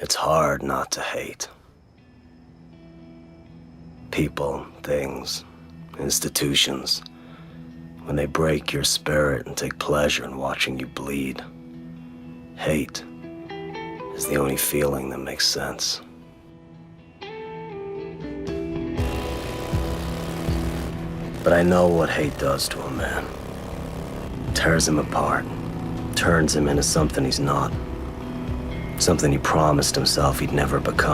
It's hard not to hate. People, things, institutions, when they break your spirit and take pleasure in watching you bleed. Hate is the only feeling that makes sense. But I know what hate does to a man. Tears him apart, turns him into something he's not. Something he promised himself he'd never become.